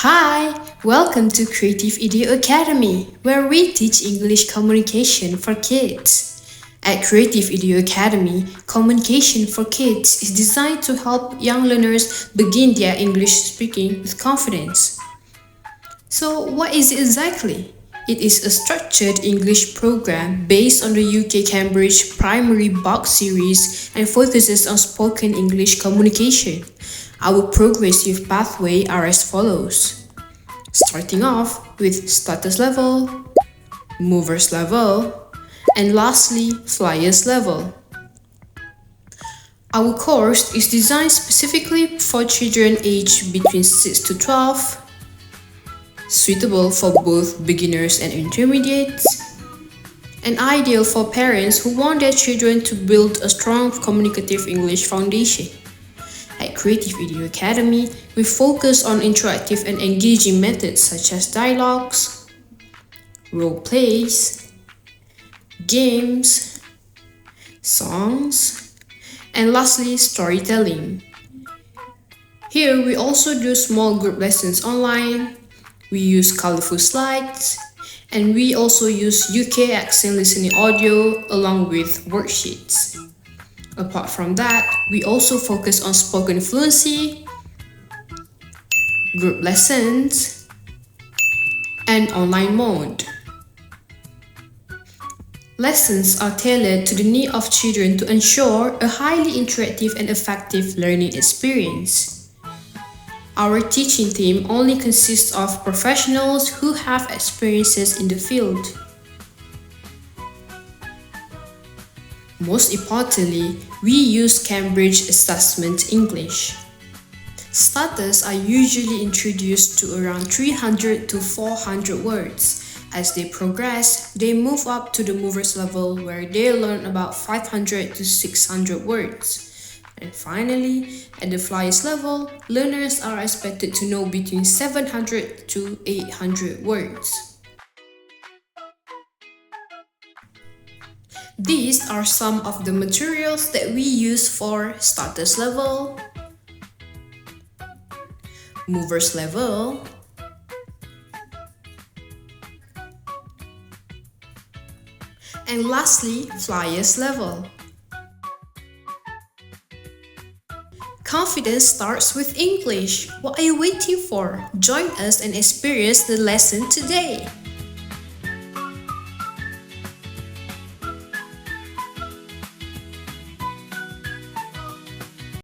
Hi, welcome to Creative Edu Academy, where we teach English communication for kids. At Creative Edu Academy, communication for kids is designed to help young learners begin their English speaking with confidence. So, what is it exactly? It is a structured English program based on the UK Cambridge Primary Box series and focuses on spoken English communication. Our progressive pathway are as follows. Starting off with status level, movers level, and lastly, flyers level. Our course is designed specifically for children aged between 6 to 12, suitable for both beginners and intermediates, and ideal for parents who want their children to build a strong communicative English foundation. At Creative Edu Academy, we focus on interactive and engaging methods such as dialogues, role plays, games, songs, and lastly, storytelling. Here, we also do small group lessons online, we use colorful slides, and we also use UK accent listening audio along with worksheets. Apart from that, we also focus on spoken fluency, group lessons, and online mode. Lessons are tailored to the need of children to ensure a highly interactive and effective learning experience. Our teaching team only consists of professionals who have experiences in the field. Most importantly, we use Cambridge Assessment English. Starters are usually introduced to around 300 to 400 words. As they progress, they move up to the movers level where they learn about 500 to 600 words. And finally, at the flyers level, learners are expected to know between 700 to 800 words. These are some of the materials that we use for starters level, movers level, and lastly, flyers level. Confidence starts with English. What are you waiting for? Join us and experience the lesson today.